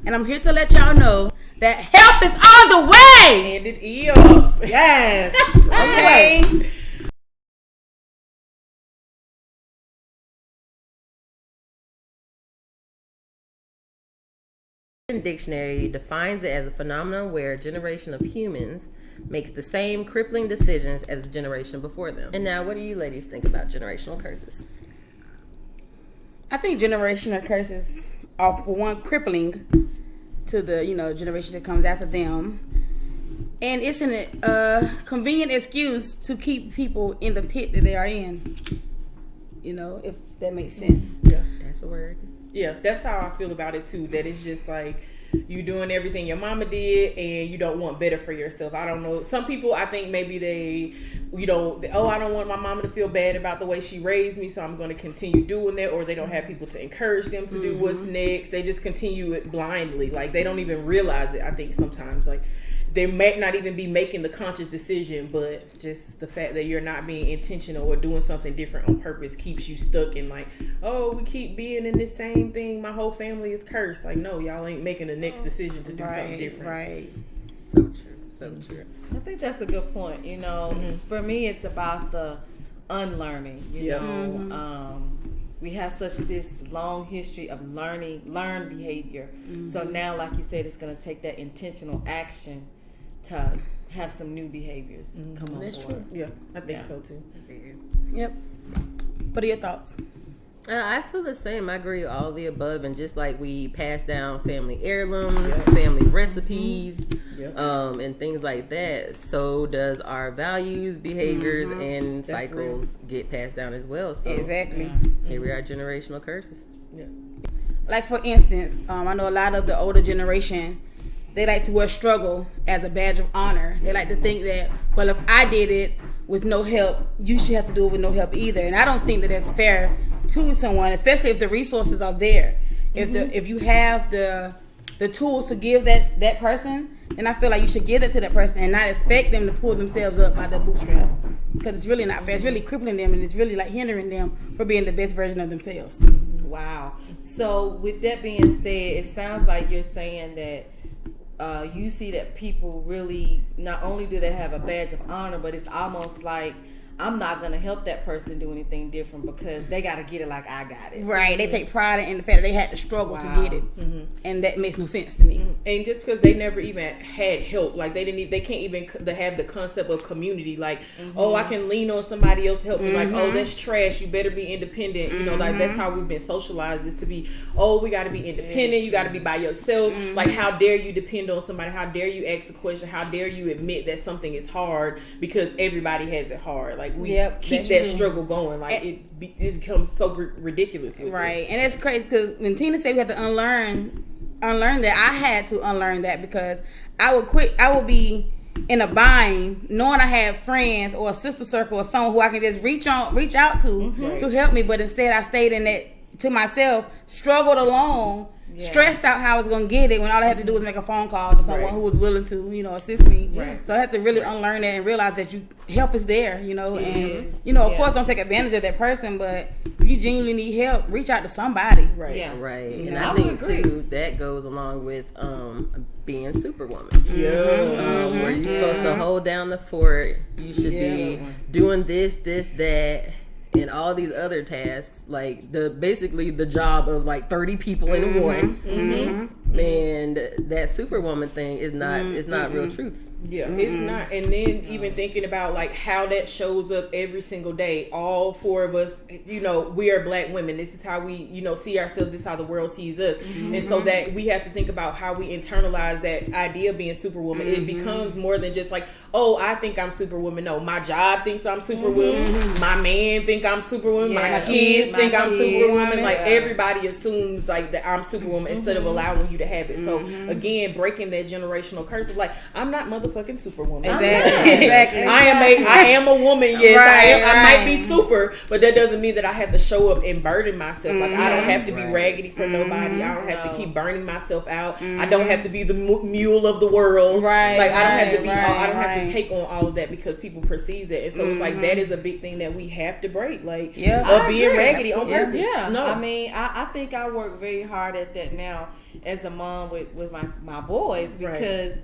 And I'm here to let y'all know that help is on the way. And it is. Yes. Okay. Dictionary defines it as a phenomenon where a generation of humans makes the same crippling decisions as the generation before them. And now, what do you ladies think about generational curses? I think generational curses are, for one, crippling to the generation that comes after them, and it's a convenient excuse to keep people in the pit that they are in. If that makes sense. Yeah, that's a word. Yeah, that's how I feel about it too. That it's just like you doing everything your mama did and you don't want better for yourself. I don't know. Some people, I think maybe they, I don't want my mama to feel bad about the way she raised me, so I'm going to continue doing that. Or they don't have people to encourage them to do what's next. They just continue it blindly. Like they don't even realize it. I think sometimes like they might not even be making the conscious decision, but just the fact that you're not being intentional or doing something different on purpose keeps you stuck in like, oh, we keep being in this same thing. My whole family is cursed. Like, no, y'all ain't making the next decision to do something different. Right. So true. So true. I think that's a good point. For me, it's about the unlearning. We have such this long history of learned behavior. So now, like you said, it's going to take that intentional action to have some new behaviors come on That's board. true. Yeah, I think so too. Yep. What are your thoughts? I feel the same. I agree with all of the above, and just like we pass down family heirlooms, family recipes, and things like that, so does our values, behaviors, and cycles get passed down as well. So Exactly. Here we are, generational curses. Yeah. Like for instance, I know a lot of the older generation, they like to wear struggle as a badge of honor. They like to think that, well, if I did it with no help, you should have to do it with no help either. And I don't think that that's fair to someone, especially if the resources are there. If you have the tools to give that person, then I feel like you should give that to that person and not expect them to pull themselves up by their bootstrap. Because it's really not fair. It's really crippling them, and it's really like hindering them from being the best version of themselves. Wow. So with that being said, it sounds like you're saying that you see that people really, not only do they have a badge of honor, but it's almost like, I'm not going to help that person do anything different because they got to get it like I got it. Right. They take pride in the fact that they had to struggle to get it. And that makes no sense to me. And just because they never even had help, like they can't even have the concept of community. Like, oh, I can lean on somebody else to help me. Like, oh, that's trash. You better be independent. Like that's how we've been socialized, is to be, oh, we got to be independent. You got to be by yourself. Like, how dare you depend on somebody? How dare you ask a question? How dare you admit that something is hard because everybody has it hard? Like, we keep that struggle going. Like, it becomes so ridiculous. Right. And that's crazy because when Tina said we had to unlearn that, I had to unlearn that because I would be in a bind knowing I had friends or a sister circle or someone who I can just reach out to help me, but instead I stayed in that to myself, struggled alone, stressed out how I was going to get it when all I had to do was make a phone call to someone who was willing to, assist me. Right. So I had to really unlearn that and realize that help is there, and, of course don't take advantage of that person, but if you genuinely need help, reach out to somebody. Right. Yeah. Right. And I think too, that goes along with being superwoman. Where you're supposed to hold down the fort. You should be doing this, that, and all these other tasks, like basically the job of like 30 people in one. And that superwoman thing is not real truth. Yeah, it's not. And then even thinking about like how that shows up every single day. All four of us, we are black women. This is how we, see ourselves. This is how the world sees us. And so that we have to think about how we internalize that idea of being superwoman. It becomes more than just like, oh, I think I'm superwoman. No, my job thinks I'm superwoman. My man think I'm superwoman. My kids think I'm superwoman. Like everybody assumes like that I'm superwoman instead of allowing you to have it. So again, breaking that generational curse of like, I'm not motherfucking superwoman. Exactly. I am a woman. Yes, I might be super, but that doesn't mean that I have to show up and burden myself. Like I don't have to be raggedy for nobody. I don't have to keep burning myself out. I don't have to be the mule of the world. Right. Like I don't have to be. I don't have to take on all of that because people perceive that. And so it's like that is a big thing that we have to break. Like being raggedy on purpose. Yeah. No. I mean, I think I work very hard at that now. as a mom with my boys, because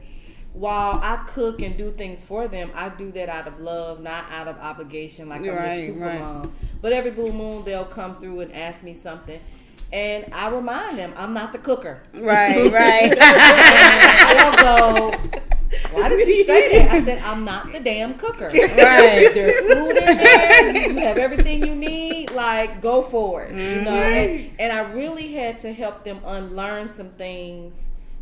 while I cook and do things for them, I do that out of love, not out of obligation, like I'm a super mom. But every blue moon, they'll come through and ask me something. And I remind them, I'm not the cooker. Right. They'll go, why did you say that? I said, I'm not the damn cooker. Right. There's food in there. You have everything you need. Like, go for it. You know? And I really had to help them unlearn some things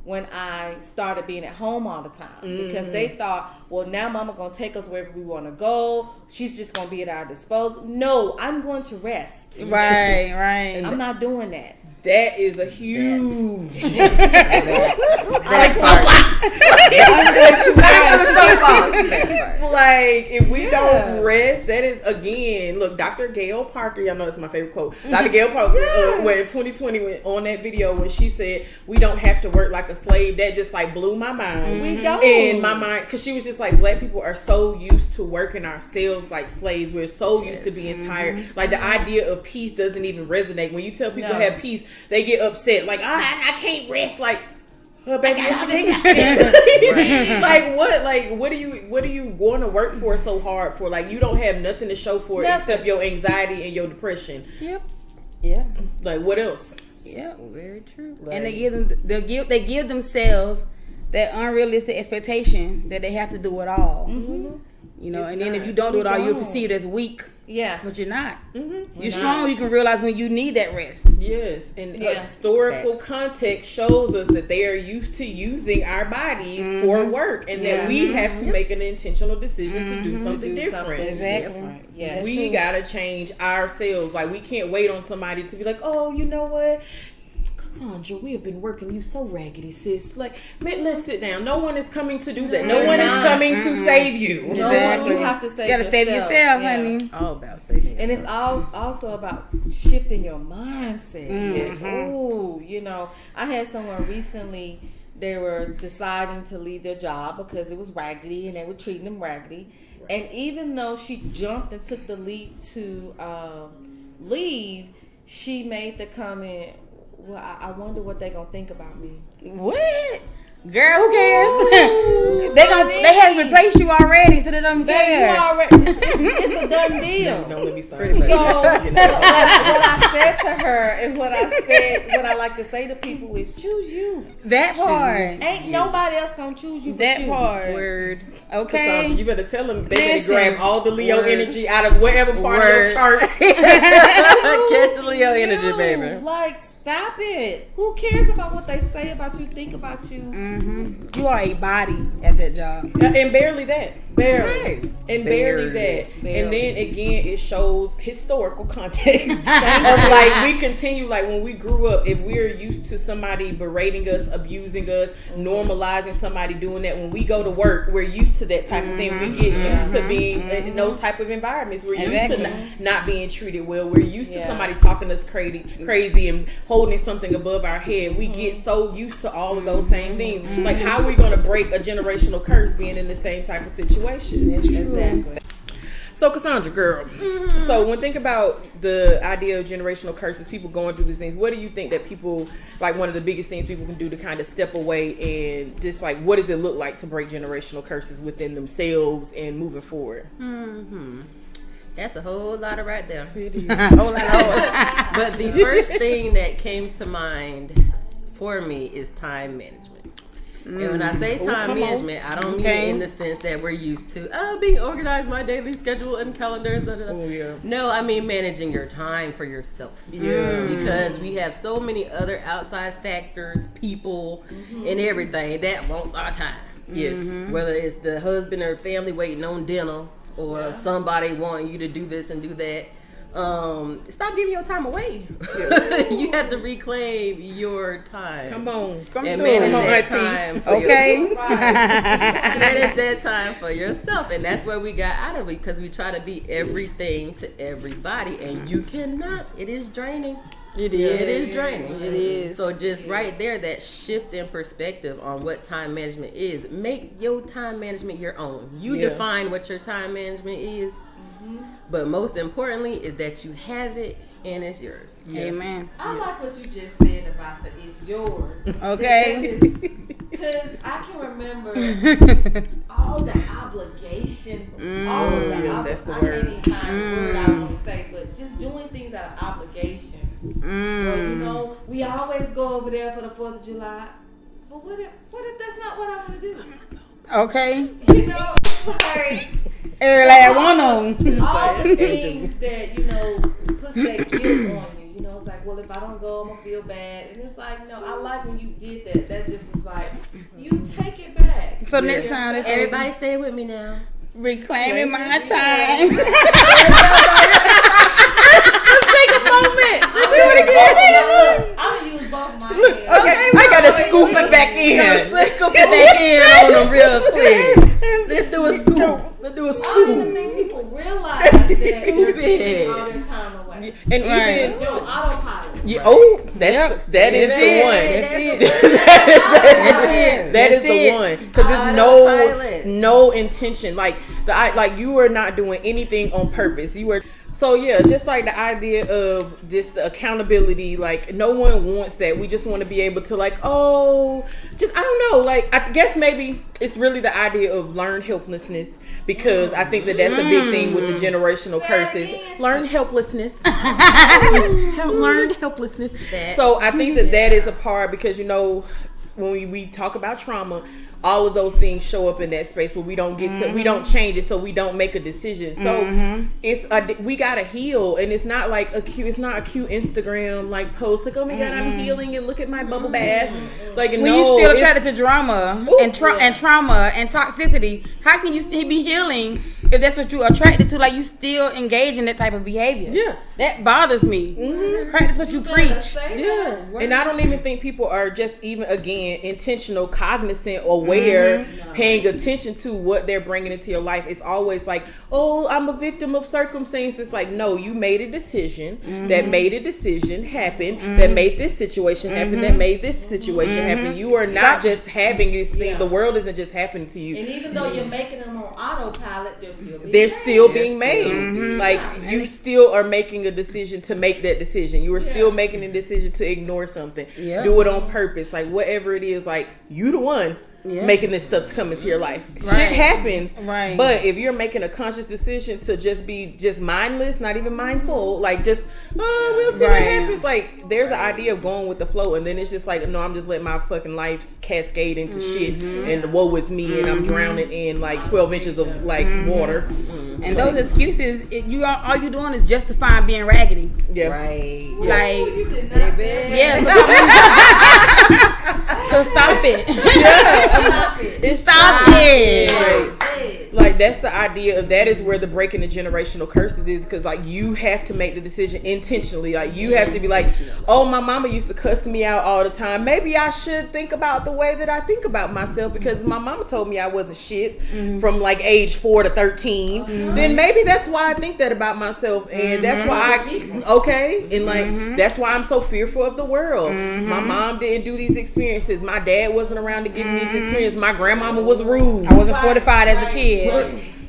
when I started being at home all the time, because they thought, well, now mama gonna take us wherever we want to go. She's just gonna be at our disposal. No, I'm going to rest. Right. I'm not doing that. That is a huge. Like, if we don't rest, that is, again, look, Dr. Gail Parker, y'all know that's my favorite quote. Dr. Gail Parker, when in 2020, on that video, when she said, we don't have to work like a slave, that just like blew my mind. We don't. In my mind, because she was just like, black people are so used to working ourselves like slaves. We're so used to being tired. Like, the idea of peace doesn't even resonate. When you tell people have peace, they get upset. Like, I can't rest. Like, baby, like what? Like, what are you going to work for so hard for? Like, you don't have nothing to show for it except your anxiety and your depression. Yeah. Like, what else? Yeah, very true. Like, and they give themselves that unrealistic expectation that they have to do it all. You know, and then if you don't do it all, you're perceived as weak. Yeah. But you're not. You're strong. You can realize when you need that rest. Yes. And historical context shows us that they are used to using our bodies for work, and that we have to make an intentional decision to do something different. Exactly. Yeah. We got to change ourselves. Like, we can't wait on somebody to be like, oh, you know what? Sandra, we have been working you so raggedy, sis. Like, man, let's sit down. No one is coming to do that. No one is coming to save you. Exactly. You have to save yourself. You gotta save yourself, honey. All about saving yourself. And it's also about shifting your mindset. Yes. Ooh, you know, I had someone recently, they were deciding to leave their job because it was raggedy and they were treating them raggedy. And even though she jumped and took the leap to leave, she made the comment, well, I wonder what they're going to think about me. What? Girl, who cares? They have replaced you already, so they don't care. It's a done deal. Don't let me start. So what I said to her and what I like to say to people is, choose you. That part. Ain't nobody else gonna choose you but that you. part. Word. Okay. You better tell them they better grab all the Leo energy out of whatever part of your chart. Catch the Leo energy, baby. Like, stop it. Who cares about what they say about you, think about you? You are a body at that job. And barely that. Barely. And barely that. And then again, it shows historical context. Of like, we continue, like when we grew up, if we're used to somebody berating us, abusing us, normalizing somebody doing that, when we go to work, we're used to that type of thing. We get used to being in those type of environments. We're used to not being treated well. We're used to somebody talking us crazy and holding something above our head. We get so used to all of those same things. Like, how are we going to break a generational curse being in the same type of situation? That's true. Exactly. So, Cassandra, girl, so when think about the idea of generational curses, people going through these things, what do you think that people, like one of the biggest things people can do to kind of step away and just like, what does it look like to break generational curses within themselves and moving forward? That's a whole lot of right there. Whole lot. But the first thing that came to mind for me is time management. And when I say time management, I don't mean it in the sense that we're used to being organized, my daily schedule and calendars. No, I mean managing your time for yourself. Because we have so many other outside factors, people, and everything that wants our time. Whether it's the husband or family waiting on dinner, or somebody wanting you to do this and do that. Stop giving your time away. You have to reclaim your time. Come on. And manage that time for yourself. Manage that time for yourself. And that's where we got out of it, because we try to be everything to everybody, and you cannot. It is draining. It is draining. It is. So just right there, that shift in perspective on what time management is. Make your time management your own. You define what your time management is. But most importantly is that you have it, And it's yours. Yes. Amen. I like what you just said about the it's yours. Okay. Because I can remember all the obligation, all of the that's the I word. can't even find the word I want to say, but just doing things out of obligation. Well, you know, we always go over there for the 4th of July. But what if that's not what I want to do? Okay. You know, like Every last one of them. all the things that, you know, puts that guilt on you. You know, it's like, well, if I don't go, I'm going to feel bad. And it's like, no, I like when you did that. That just is like, you take it back. So next time, Everybody stay with me now. Reclaiming my time. Let's take a moment. Let's do it again. I'm going to use both my hands. Okay, I gotta scoop it back in. Let's scoop it back in on them real quick. Let's do a scoop. Let's do a I don't even scoop. think people realize that they're Scoop giving it. all their time away. And even They're on autopilot. that is the one. That is the one. Because there's no intention. Like you are not doing anything on purpose. You are. So yeah, just like the idea of just the accountability, like no one wants that. We just want to be able to I don't know. Like I guess maybe it's really the idea of learned helplessness, because I think that's a big thing with the generational curses. Learned helplessness. Learned helplessness. So I think that is a part, because you know when we talk about trauma, all of those things show up in that space where we don't get to, we don't change it, so we don't make a decision. So we gotta heal, and it's not like it's not a cute Instagram like post like, oh my god, I'm healing and look at my bubble bath. Like when you still attracted to drama and trauma and toxicity, how can you be healing if that's what you're attracted to? Like you still engage in that type of behavior. Yeah, that bothers me. Practice what you preach. Yeah, and I don't even think people are just even intentional, cognizant, or paying attention to what they're bringing into your life. It's always like, oh, I'm a victim of circumstances. Like, no, you made a decision that made a decision happen, that made this situation happen, that made this situation happen. You are not just having this thing. The world isn't just happening to you. And even though you're making them on autopilot, they're still being made. Like you still are making a decision to make that decision. You are still making a decision to ignore something. Do it on purpose. Like whatever it is, like you the one making this stuff to come into your life. Shit happens. Right. But if you're making a conscious decision to just be mindless, not even mindful, like just, we'll see what happens. Like there's an idea of going with the flow, and then it's just like, no, I'm just letting my fucking life cascade into shit, and woe is me, and I'm drowning in like 12 inches of like water. And those excuses, all you doing is justifying being raggedy. Yeah. Right. Like, so stop it. Stop it. Right. Like that's the idea of that is where the breaking the generational curses is, because like you have to make the decision intentionally. Like you have to be like, oh, my mama used to cuss me out all the time. Maybe I should think about the way that I think about myself, because my mama told me I wasn't shit from like age 4 to 13. Then maybe that's why I think that about myself, and that's why and like that's why I'm so fearful of the world. My mom didn't do these experiences. My dad wasn't around to give me these experiences. My grandmama was rude. I wasn't fortified as a kid.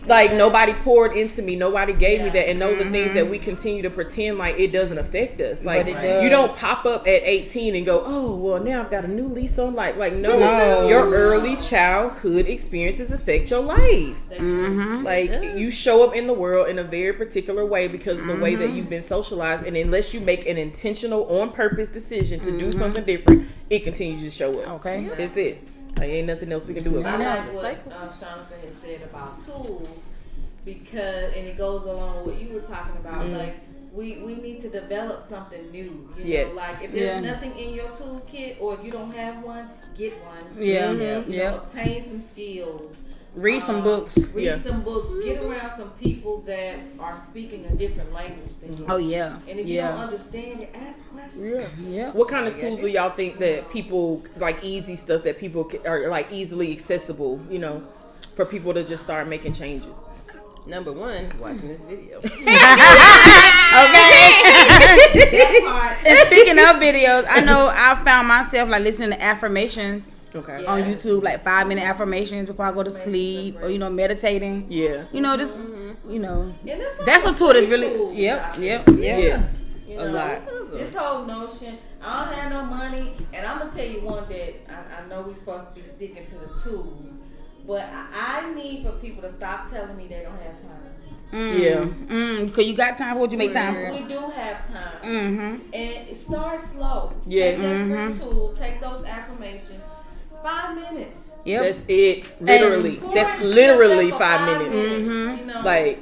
Like nobody poured into me, nobody gave me that, and those are things that we continue to pretend like it doesn't affect us. Like you don't pop up at 18 and go, oh well, now I've got a new lease on life. Like no. Your early childhood experiences affect your life. Like you show up in the world in a very particular way because of the way that you've been socialized, and unless you make an intentional, on purpose decision to do something different, it continues to show up. Okay, that's it. Like ain't nothing else we can do about it. I like what Shonika had said about tools, because and it goes along with what you were talking about. Like we need to develop something new. You know, like if there's nothing in your toolkit, or if you don't have one, get one. You know, obtain some skills. Read some books. Read some books. Get around some people that are speaking a different language than you. Oh yeah. And if you don't understand it, ask questions. Yeah. What kind of tools do y'all think that people like easy stuff that people are like easily accessible? You know, for people to just start making changes. Number one, watching this video. Okay. And speaking of videos, I know I found myself like listening to affirmations. On YouTube, like 5-minute affirmations before I go to sleep, or meditating. Yeah. Just that's a tool that's really. Yep. Yes. You a know, lot. This whole notion, I don't have no money, and I'm gonna tell you one that I know we're supposed to be sticking to the tools, but I need for people to stop telling me they don't have time. Yeah. Because you got time for what you make time for. We do have time. And start slow. Yeah. Take that free tool, take those affirmations. 5 minutes. Yep. That's it. Literally. That's literally 5 minutes. You know? Like,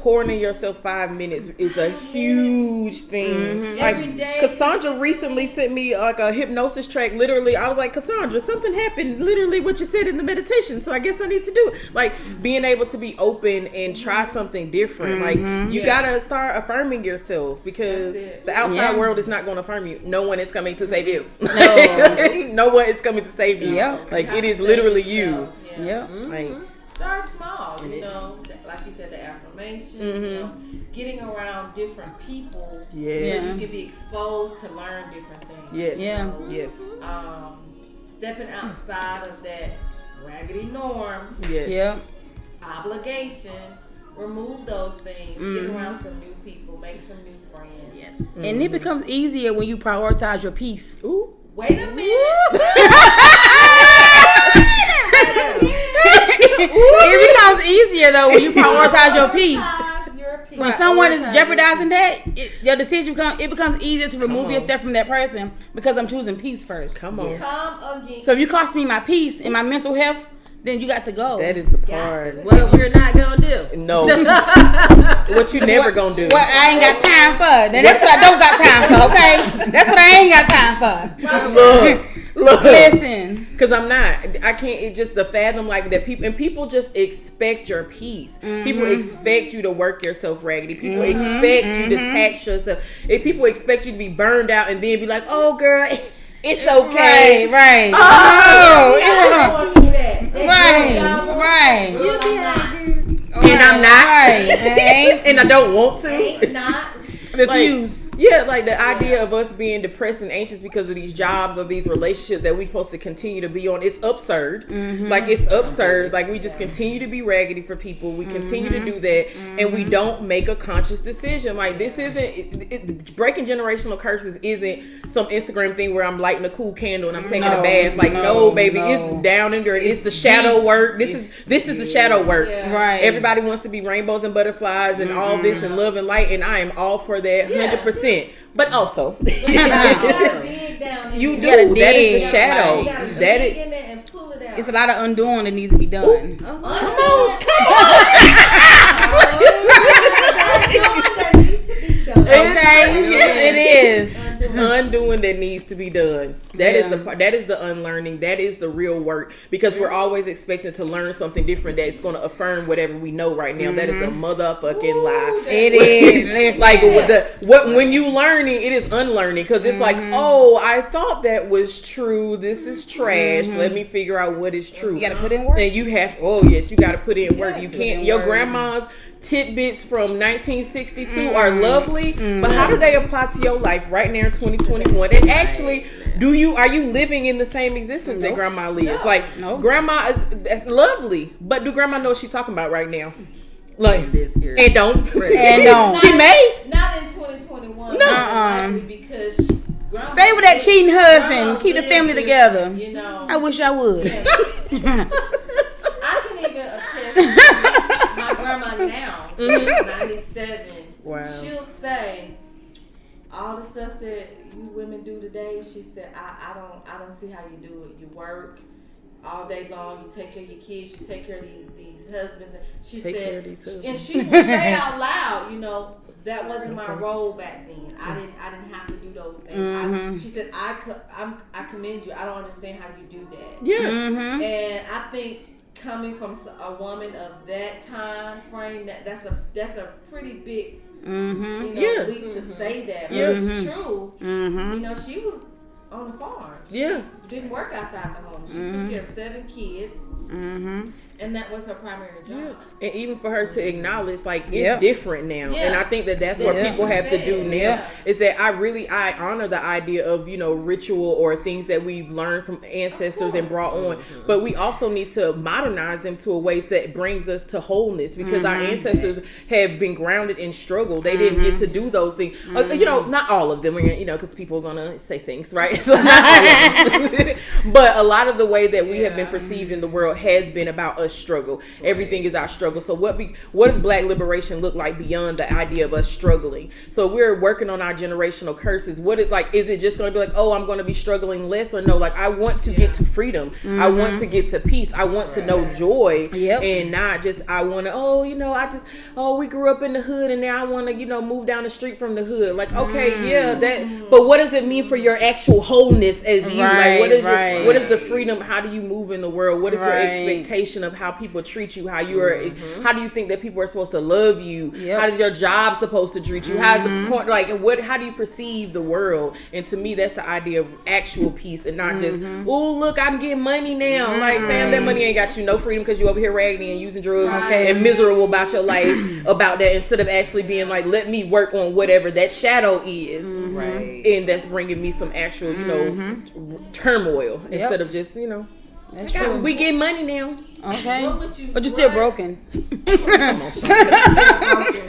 pouring in yourself 5 minutes is a huge thing. Like, Every day. Cassandra recently sent me like a hypnosis track. Literally, I was like, Cassandra, something happened. Literally, what you said in the meditation. So I guess I need to do it. Like, being able to be open and try something different. Like, you gotta start affirming yourself because the outside world is not going to affirm you. No one is coming to save you. No one is coming to save you. Like, it is literally you. Like, start small, you know, like you said, the affirmation, you know, getting around different people, so you can be exposed to learn different things. Yes. Stepping outside of that raggedy norm, obligation, remove those things, get around some new people, make some new friends. Yes. And it becomes easier when you prioritize your peace. Ooh. Wait a minute. It becomes easier though when you prioritize your peace. When someone is jeopardizing that, your decision becomes easier to remove yourself from that person because I'm choosing peace first. Come on. Come again. So if you cost me my peace and my mental health, then you got to go. That is the part. What we're not gonna do. No. What you never gonna do. What I ain't got time for. Then that's what I don't got time for, okay? That's what I ain't got time for. Look. Listen. Because I can't, it's just the fathom like that people just expect your peace. People expect you to work yourself raggedy. People expect you to tax yourself. If people expect you to be burned out and then be like, oh girl, it's okay. Right. Oh, Right. And I'm not. And I don't want to. Refuse. Like the idea of us being depressed and anxious because of these jobs or these relationships that we're supposed to continue to be on, it's absurd. Like, it's absurd. Like, we just continue to be raggedy for people. We continue to do that, and we don't make a conscious decision. Like, this isn't breaking generational curses isn't some Instagram thing where I'm lighting a cool candle and I'm taking a bath. Like, no, baby, it's down in there. It's the shadow work. This is the shadow work. Right. Everybody wants to be rainbows and butterflies and all this and love and light, and I am all for that 100%. But also, you do. That is the shadow. That is. It's a lot of undoing that needs to be done. Come on. Okay, it is. Undoing that needs to be done. That is the part. That is the unlearning. That is the real work, because we're always expecting to learn something different that's going to affirm whatever we know right now. That is a motherfucking lie. It is. Like when you learning, it is unlearning, because it's like, oh, I thought that was true. This is trash. Let me figure out what is true. You got to put in work. And you have. Oh yes, you got to put in work. You can't. Your grandma's tidbits from 1962 are lovely, but how do they apply to your life right now in 2021? And actually, are you living in the same existence that grandma lived? Grandma that's lovely, but do grandma know what she's talking about right now? Like, and don't. She may not in 2021. No, because stay with that cheating husband. Keep the family together. You know, I wish I would. I can even attest. My grandma now, 97. Wow. She'll say all the stuff that you women do today. She said, I don't see how you do it. You work all day long. You take care of your kids. You take care of these husbands. And she said, and she would say out loud, you know, that wasn't my role back then. I didn't have to do those things. She said, I commend you. I don't understand how you do that. Yeah. And I think, coming from a woman of that time frame, that's a pretty big leap to say that. But it's true. You know, she was on the farm. She didn't work outside the home. She took care of 7 kids. And that was her primary job. Yeah. And even for her to acknowledge, like, it's different now. Yeah. And I think that's what people have to do now. Is that I honor the idea of, ritual or things that we've learned from ancestors and brought on. But we also need to modernize them to a way that brings us to wholeness, because our ancestors have been grounded in struggle. They didn't get to do those things. Not all of them, because people are going to say things, right? So not all of them. But a lot of the way that we have been perceived in the world has been about us struggle. Right. Everything is our struggle. So what does Black liberation look like beyond the idea of us struggling? So we're working on our generational curses. Is it just going to be like, oh, I'm going to be struggling less, or no? Like, I want to get to freedom. I want to get to peace. I want to know joy, and not just I want to. We grew up in the hood, and now I want to move down the street from the hood. Like, okay, but what does it mean for your actual wholeness as you? Like, what is the freedom? How do you move in the world? What is your expectation of how people treat you? How you are? How do you think that people are supposed to love you? How is your job supposed to treat you? How's the point? Like, how do you perceive the world? And to me, that's the idea of actual peace, and not just, oh, look, I'm getting money now. Like, fam, that money ain't got you no freedom, because you over here raggedy and using drugs and miserable about your life about that, instead of actually being like, let me work on whatever that shadow is, and that's bringing me some actual, turmoil, instead of just, that's true. We get money now. Okay. But you're still broken. Come on, son.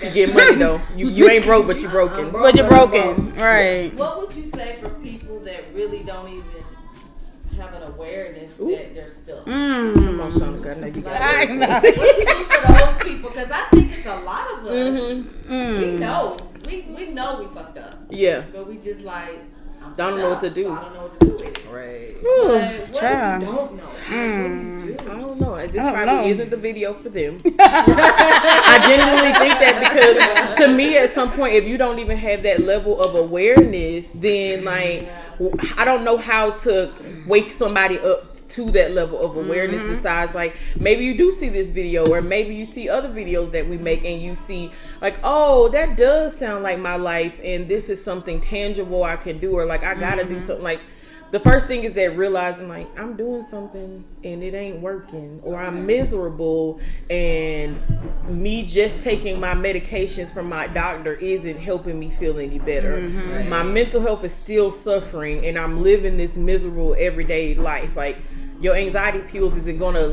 You get money though. You ain't broke, but you're broken. But you're broken. Right. What would you say for people that really don't even have an awareness that they're stuck? Come on, Shonika. I know you got what you do for those people? Because I think it's a lot of us. We know. We know we fucked up. Yeah. But we just like, don't know what to do. So I don't know what to do with it. Right. What if you don't know? What do you do? I don't know. This probably isn't the video for them. I genuinely think that, because to me, at some point, if you don't even have that level of awareness, then I don't know how to wake somebody up to that level of awareness. Besides, like, maybe you do see this video, or maybe you see other videos that we make, and you see like, oh, that does sound like my life, and this is something tangible I can do, or like, I gotta do something. Like, the first thing is that realizing, like, I'm doing something and it ain't working, or I'm miserable, and me just taking my medications from my doctor isn't helping me feel any better. My mental health is still suffering, and I'm living this miserable everyday life. Like, your anxiety pills isn't gonna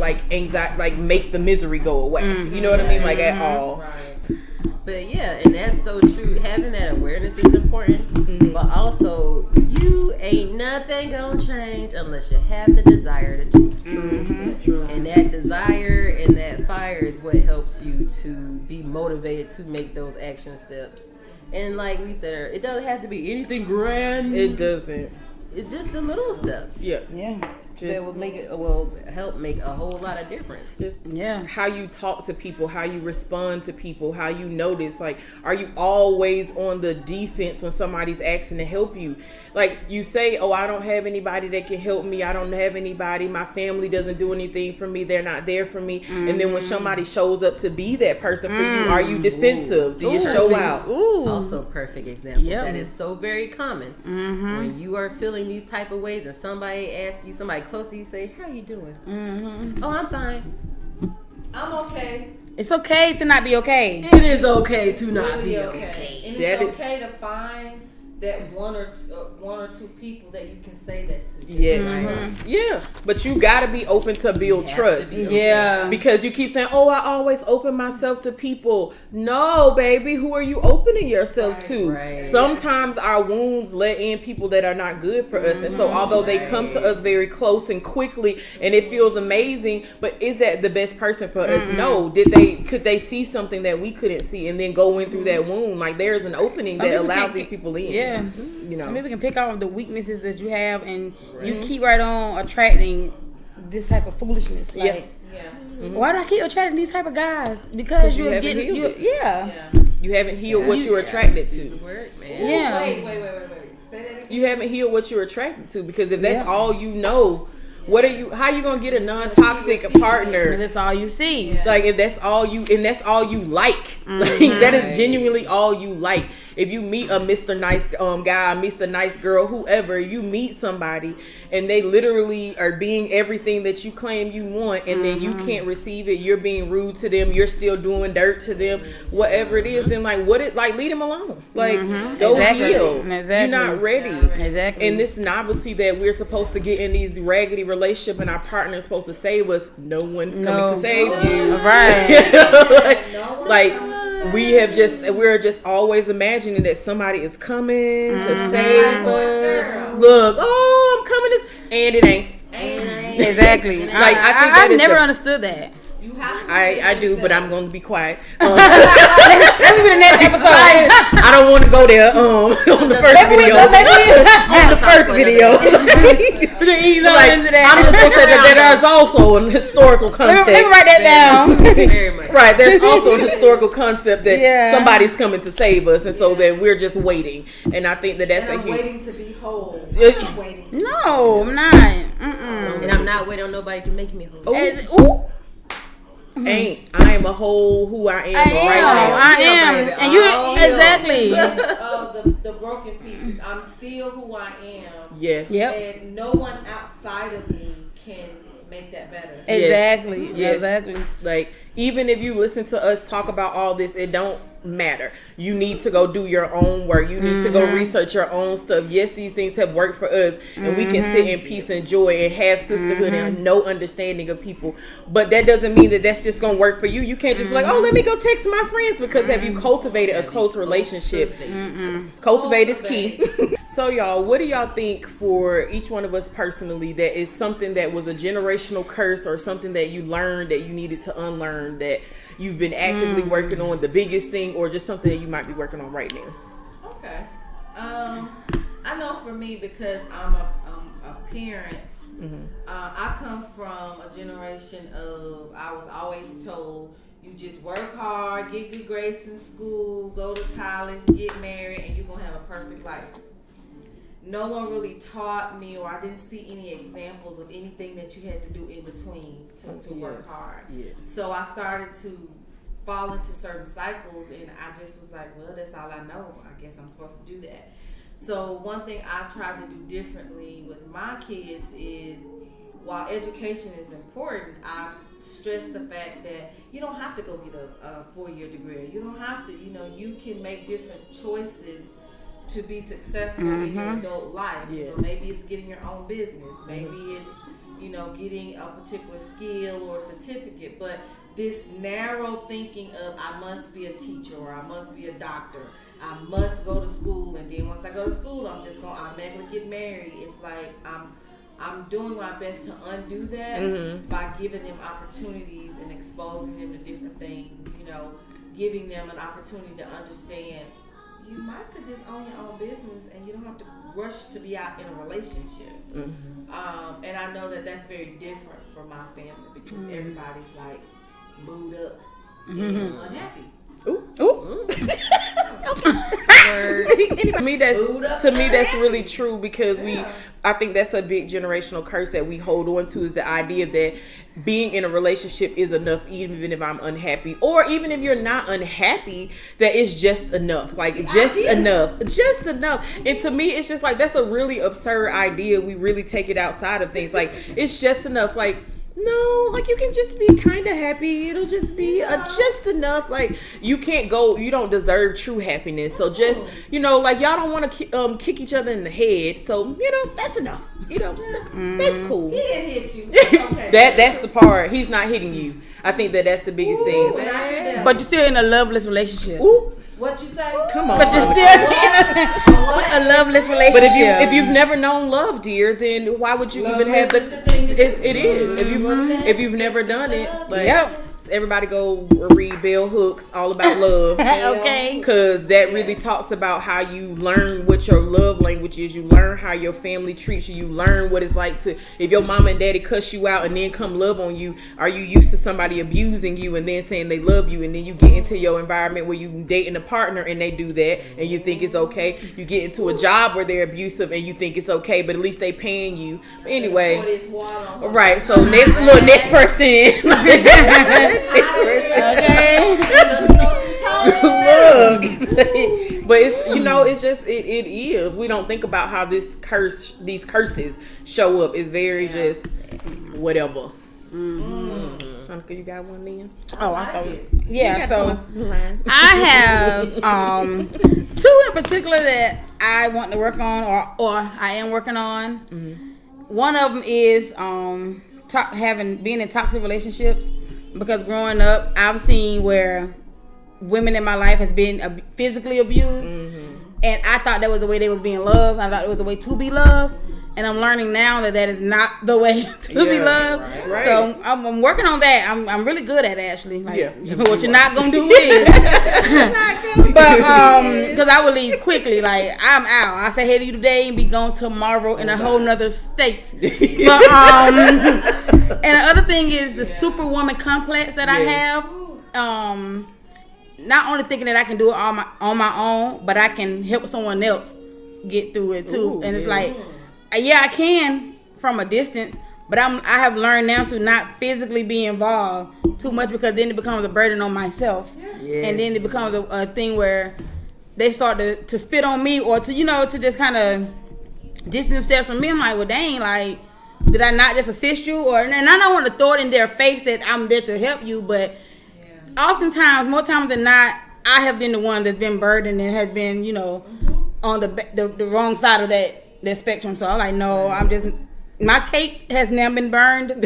make the misery go away. You know what I mean? Like, at all. But yeah, and that's so true. Having that awareness is important, but also you ain't nothing gonna change unless you have the desire to change. True. And that desire and that fire is what helps you to be motivated to make those action steps. And like we said, it doesn't have to be anything grand. It doesn't. It's just the little steps. Yeah. That will help make a whole lot of difference. How you talk to people, how you respond to people, how you notice. Like, are you always on the defense when somebody's asking to help you? Like, you say, oh, I don't have anybody that can help me. I don't have anybody. My family doesn't do anything for me. They're not there for me. And then when somebody shows up to be that person for you, are you defensive? Do you show out? Also, perfect example. That is so very common. When you are feeling these type of ways, and somebody asks you, somebody close to you, say, how you doing? Oh, I'm fine. I'm okay. It's okay to not be okay. It is okay to not be okay. And it's okay to find that one or two people that you can say that to. Yeah, but you gotta be open to build trust. Because you keep saying, oh, I always open myself to people. No, baby, who are you opening yourself to? Sometimes our wounds let in people that are not good for us, and so although they come to us very close and quickly, and it feels amazing, but is that the best person for us? No. Could they see something that we couldn't see, and then go in through that wound? Like, there's an opening that allows these people in. Some people can pick off the weaknesses that you have, and you keep right on attracting this type of foolishness. Like, why do I keep attracting these type of guys? Because you haven't healed what you're attracted to. Wait. Say that again. You haven't healed what you're attracted to, because if that's all you know, how you gonna get a non-toxic partner? And that's all you see. Like, if that's all you, and that's all you like, like, that is genuinely all you like. if you meet a Mr. Nice guy, Mr. Nice girl, whoever, you meet somebody and they literally are being everything that you claim you want, and then you can't receive it, you're being rude to them, you're still doing dirt to them, whatever it is, then like leave them alone. Like go heal. You're not ready. Exactly. And this novelty that we're supposed to get in these raggedy relationships and our partner is supposed to save us, no one's coming to save you. Right. We're just always imagining that somebody is coming to save us. Look, I'm coming and it ain't. Exactly. Like I've never understood that. I do, but I'm going to be quiet. Let's be the next episode. I don't want to go there on the first video. On the first video. I'm just going to say that there's also a historical concept. Let me write that down. Very much. Right, there's also a historical concept that somebody's coming to save us, and so then we're just waiting. And I think that's a huge... waiting to be whole. No, I'm not. And I'm not waiting on nobody to make me whole. I am a whole who I am right now. I am. And you exactly. The broken pieces. I'm still who I am. Yes. Yep. And no one outside of me can make that better. Exactly. Yes. Exactly. Like, even if you listen to us talk about all this, it don't matter. You need to go do your own work. You need to go research your own stuff. Yes, these things have worked for us, and we can sit in peace and joy and have sisterhood and no understanding of people. But that doesn't mean that that's just gonna work for you. You can't just be like, oh, let me go text my friends, because have you cultivated a close relationship? Cultivate is key. So y'all, what do y'all think for each one of us personally that is something that was a generational curse, or something that you learned that you needed to unlearn, that you've been actively working on, the biggest thing, or just something that you might be working on right now? Okay. I know for me, because I'm a parent, I come from a generation of, I was always told, you just work hard, get good grades in school, go to college, get married, and you're going to have a perfect life. No one really taught me, or I didn't see any examples of anything that you had to do in between to work hard. Yes. So I started to fall into certain cycles, and I just was like, well, that's all I know. I guess I'm supposed to do that. So one thing I've tried to do differently with my kids is, while education is important, I stress the fact that you don't have to go get a 4-year degree. You don't have to, you can make different choices to be successful in your adult life. Yeah. Maybe it's getting your own business. Maybe it's, getting a particular skill or certificate. But this narrow thinking of, I must be a teacher, or I must be a doctor, I must go to school, and then once I go to school, I'm just going to automatically get married. It's like I'm doing my best to undo that by giving them opportunities and exposing them to different things. Giving them an opportunity to understand, you might could just own your own business, and you don't have to rush to be out in a relationship. And I know that that's very different for my family, because everybody's like booed up and unhappy. To me, that's really true, because I think that's a big generational curse that we hold on to, is the idea that being in a relationship is enough, even if I'm unhappy, or even if you're not unhappy, that it's just enough, just enough. And to me, it's just like, that's a really absurd idea. We really take it outside of things, like it's just enough. Like, no, like you can just be kind of happy. It'll just be just enough. Like, you don't deserve true happiness. So just, like, y'all don't want to kick each other in the head. So, that's enough. That's cool. He didn't hit you. That's okay. That's the part. He's not hitting you. I think that's the biggest thing. But you're still in a loveless relationship. What you say? Come on. But you're still in a loveless relationship. But if you've never known love, dear, then why would you even have the thing? It is. If you've never done it, like, everybody go read Bell Hooks, All About Love. Okay. Because that really talks about how you learn what your love language is. You learn how your family treats you. You learn what it's like to, if your mama and daddy cuss you out and then come love on you, are you used to somebody abusing you and then saying they love you, and then you get into your environment where you dating a partner and they do that and you think it's okay. You get into a job where they're abusive and you think it's okay, but at least they paying you. Anyway. Right. So next person. Okay. Look, But it's it's just it is. We don't think about how these curses show up. It's very just whatever. Shonika, you got one then? Oh, I thought. Yeah, so I have 2 in particular that I want to work on, or I am working on. One of them is being in toxic relationships, because growing up, I've seen where women in my life has been physically abused, and I thought that was the way they was being loved. I thought it was the way to be loved. And I'm learning now that is not the way to be loved. Right. So I'm working on that. I'm really good at it, actually. Like, what you're not gonna do is, but because I will leave quickly. Like, I'm out. I say hey to you today and be gone tomorrow in a whole nother state. But and the other thing is the superwoman complex that I have. Not only thinking that I can do it on my own, but I can help someone else get through it too. And it's like. Yeah, I can from a distance, but I have learned now to not physically be involved too much, because then it becomes a burden on myself, and then it becomes a thing where they start to spit on me, or to just kind of distance themselves from me. I'm like, well, dang, like, did I not just assist you? And I don't want to throw it in their face that I'm there to help you, but oftentimes, more times than not, I have been the one that's been burdened and has been, on the wrong side of that spectrum. So I'm like, no, my cape has now been burned. I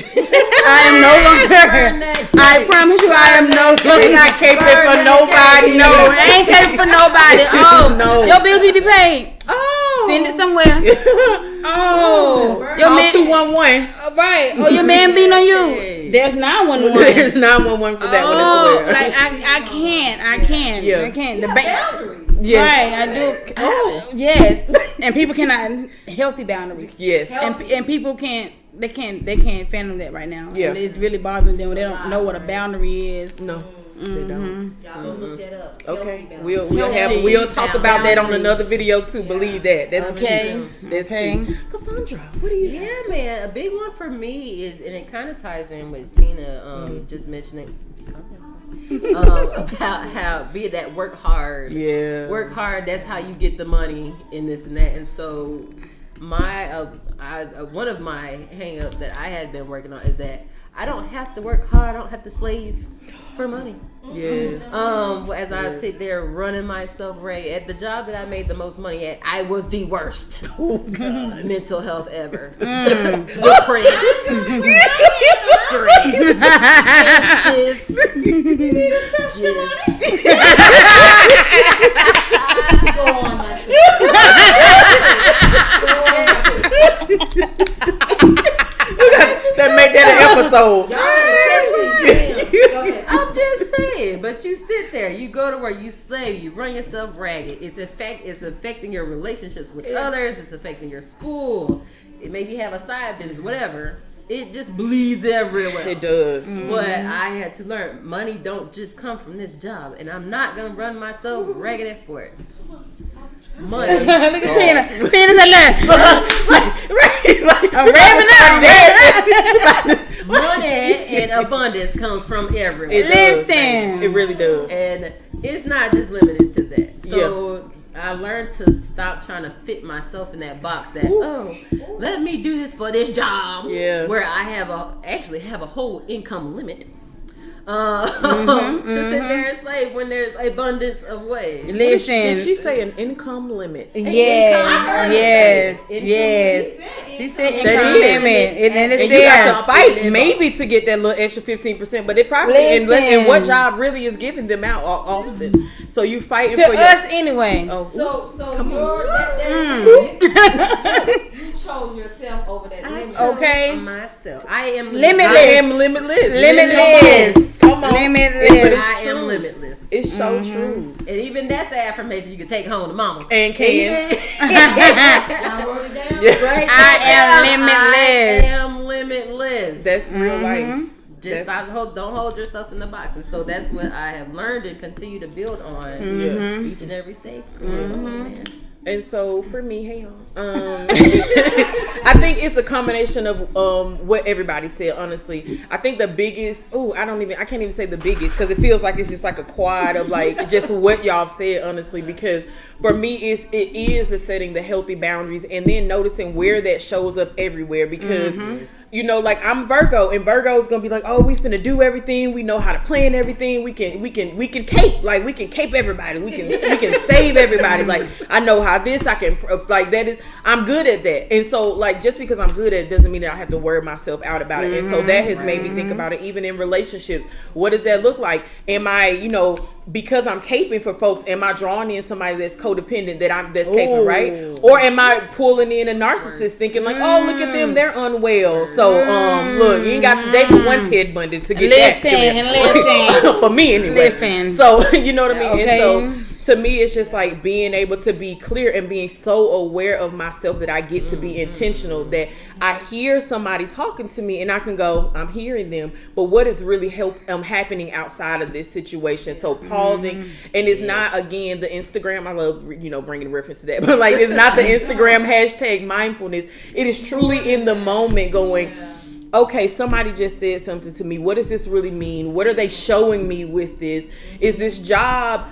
am no longer. I promise you, I am no longer. Not caping for nobody. No, I ain't caping for nobody. Oh, no. Your bills need to be paid. Oh, send it somewhere. Oh, your man 211. Right. Oh, your man beating on you. There's 911. There's 911 for that one. Oh, like I can't. Yeah. I can't. The boundaries. Yes. Right, I do. Oh, yes. And people cannot healthy boundaries. Yes. And people can't fathom that right now. Yeah. And it's really bothering them. They don't know what a boundary is. No. They don't. Y'all look that up. Okay. We'll talk about that on another video too. Believe that. That's okay. That's okay. Cassandra, what do you have? Man, a big one for me is, and it kind of ties in with Tina just mentioning about how be that work hard. Yeah. Work hard, that's how you get the money in this and that. And so my one of my hang-ups that I had been working on is that I don't have to work hard, I don't have to slave for money. Yes. As I sit there running myself right at the job that I made the most money at, I was the worst mental health ever. Depressed, stressed, Go on, that make that an episode. I'm just saying, but you sit there, you go to work, you slave, you run yourself ragged. It's affecting your relationships with others. It's affecting your school. It maybe have a side business, whatever. It just bleeds everywhere. It does. But I had to learn, money don't just come from this job, and I'm not gonna run myself ragged for it. Money. Look at Tina. Tina's a I'm revving up. Money and abundance comes from everywhere. Listen. It really does. And it's not just limited to that. So I learned to stop trying to fit myself in that box that, let me do this for this job. Yeah. Where I actually have a whole income limit. To sit there and slave when there's abundance of ways. Listen, did she say an income limit? Yes. She said income limit, and it's there. You have to fight maybe to get that little extra 15%, but it probably and what job really is giving them out often. So you fighting to for us anyway. Oh, so you chose yourself over that limit. Okay, myself. I am limitless. Come on. Limitless. I am limitless. It's so true. And even that's an affirmation you can take home to mama. And can. I wrote it down. Right? I am limitless. I am limitless. That's real life. Just don't hold yourself in the box. And so that's what I have learned and continue to build on each and every stage. And so for me, I think it's a combination of what everybody said. Honestly, I think the biggest. I can't even say the biggest because it feels like it's just like a quad of like just what y'all said. Honestly, because for me, it is setting the healthy boundaries and then noticing where that shows up everywhere. Because you know, like I'm Virgo, and Virgo is gonna be like, oh, we finna do everything. We know how to plan everything. We can cape, like we can cape everybody. We can save everybody. Like I know how this. I can like that is. I'm good at that. And so like just because I'm good at it doesn't mean that I have to wear myself out about it. And so that has made me think about it. Even in relationships, what does that look like? Am I, because I'm caping for folks, am I drawing in somebody that's codependent that's caping, right? Or am I pulling in a narcissist thinking like, oh, look at them, they're unwell. So look, you ain't got to date with one Ted Bundy to get Listen. for me anyway. Listen. So you know what I mean? Okay. And so to me, it's just like being able to be clear and being so aware of myself that I get to be intentional, that I hear somebody talking to me and I can go, I'm hearing them, but what is really happening outside of this situation? So pausing, and it's not, again, the Instagram, I love, bringing reference to that, but like, it's not the Instagram hashtag mindfulness. It is truly in the moment going, okay, somebody just said something to me. What does this really mean? What are they showing me with this? Is this job,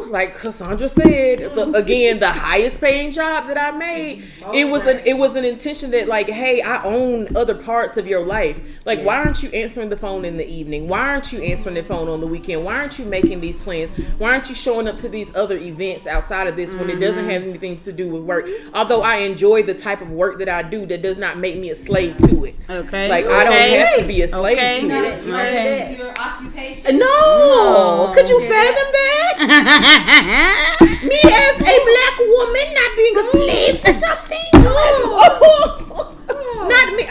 like Cassandra said, again, the highest paying job that I made? It was an intention that like, hey, I own other parts of your life. Like, why aren't you answering the phone in the evening? Why aren't you answering the phone on the weekend? Why aren't you making these plans? Why aren't you showing up to these other events outside of this when it doesn't have anything to do with work? Although I enjoy the type of work that I do, that does not make me a slave to it. Okay. Like, I don't have to be a slave to it. Okay. Your occupation? No. Could you fathom that? Me as a black woman not being a slave to something? Not me.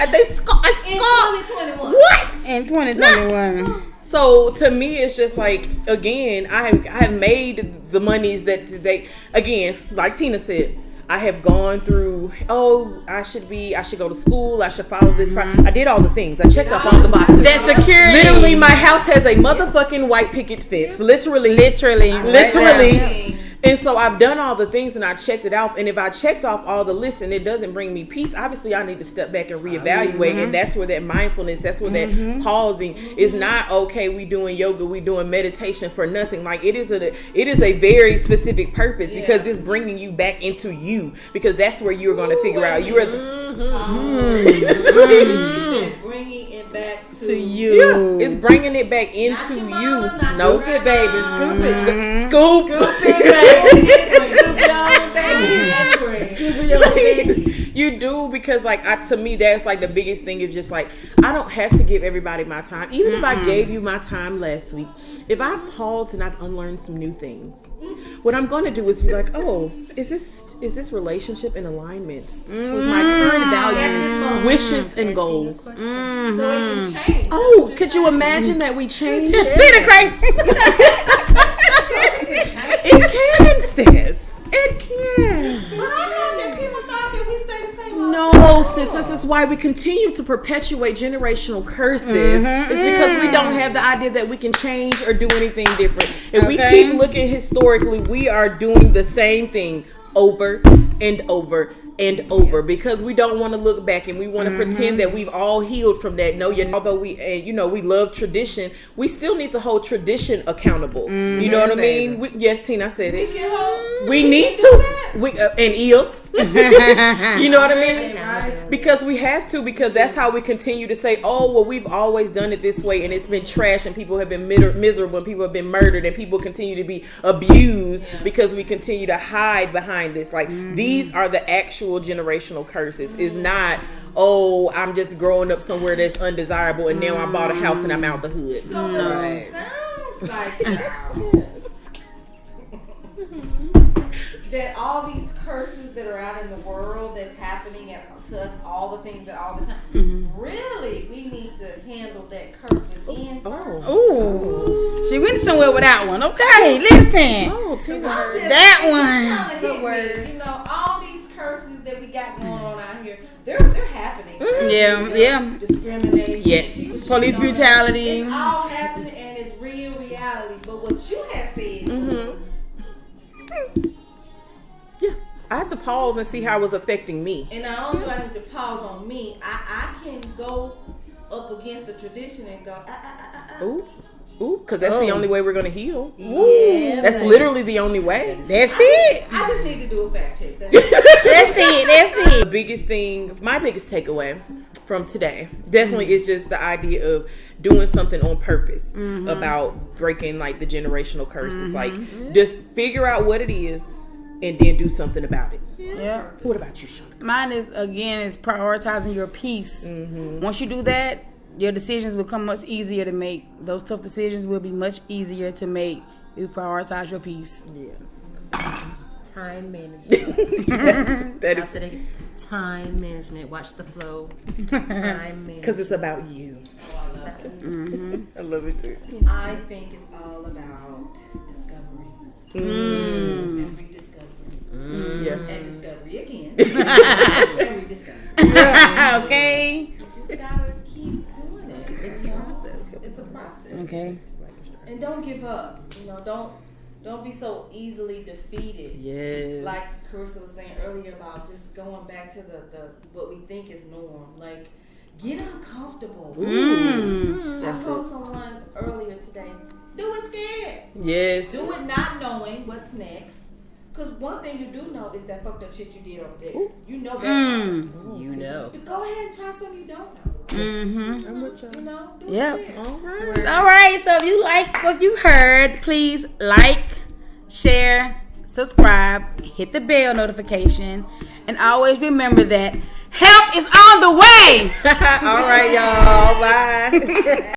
In 2021. What? In 2021. So to me, it's just like, again, I have made the monies that they, again, like Tina said, I have gone through, I should go to school, I should follow this. I did all the things. I checked off all the boxes. That's security. Literally, my house has a motherfucking white picket fence. Literally. And so I've done all the things and I checked it off. And if I checked off all the lists and it doesn't bring me peace, obviously I need to step back and reevaluate. And that's where that mindfulness, that's where that pausing is not, okay, we doing yoga, we doing meditation for nothing. Like it is a very specific purpose because it's bringing you back into you, because that's where you're going to figure out you are bringing it back to you. Yeah, it's bringing it back into you. Scoop it, baby. Scoop it. Scoop it. You do, because like to me that's like the biggest thing is just like I don't have to give everybody my time. Even if I gave you my time last week, if I've paused and I've unlearned some new things, what I'm going to do is be like, oh, is this relationship in alignment with my current values, wishes, and goals? So it can change. Oh, could you imagine that we change? Tina crazy. It can, sis. It can. But I know that people thought that we stay the same. No, sis. This is why we continue to perpetuate generational curses. It's because we don't have the idea that we can change or do anything different. If we keep looking historically, we are doing the same thing over and over and over, because we don't want to look back and we want to pretend that we've all healed from that. No, although we love tradition, we still need to hold tradition accountable. You know what I mean? Yes, Tina, I said it. We need to. And if. You know what I mean? Because we have to, because that's how we continue to say, oh, well, we've always done it this way and it's been trash and people have been miserable and people have been murdered and people continue to be abused because we continue to hide behind this. Like, these are the actual generational curses. It's not, oh, I'm just growing up somewhere that's undesirable and now I bought a house and I'm out the hood. So it sounds like that all these curses that are out in the world that's happening to us, all the things that all the time, really, we need to handle that curse within. Oh, she went somewhere with that one. Okay, listen. Oh, Tina, that one. Good word. You know, all these curses that we got going on out here, they're happening. Yeah. Discrimination. Yes. Police brutality. It's all happening and it's real reality. But what you have said. I have to pause and see how it's affecting me. And not only do I need to pause on me, I can go up against the tradition and go, Ooh, because that's the only way we're going to heal. Yeah, that's literally the only way. That's it. I just need to do a fact check. That's it. The biggest thing, my biggest takeaway from today definitely is just the idea of doing something on purpose about breaking like the generational curses. Like just figure out what it is and then do something about it. Yeah. What about you, Shonika? Mine is prioritizing your peace. Once you do that, your decisions will become much easier to make. Those tough decisions will be much easier to make. You prioritize your peace. Yeah. Time management. That is time management. Watch the flow. Time management. Because it's about you. I love it. I love it too. I think it's all about discovery. And rediscovery. Yeah. And discovery again. And rediscovery. Okay. You just gotta keep doing it. It's a process. It's a process. Okay. And don't give up. You know, don't be so easily defeated. Yes. Like Carissa was saying earlier about just going back to the what we think is norm. Like, get uncomfortable. I told someone earlier today, do it scared. Yes. Do it not knowing what's next. Because one thing you do know is that fucked up shit you did over there. You know that. You know. Go ahead and try something you don't know. I'm with you. You know? Do Yep. it scared. All right. All right. So if you like what you heard, please like, share, subscribe, hit the bell notification, and always remember that help is on the way. All right, y'all. Bye.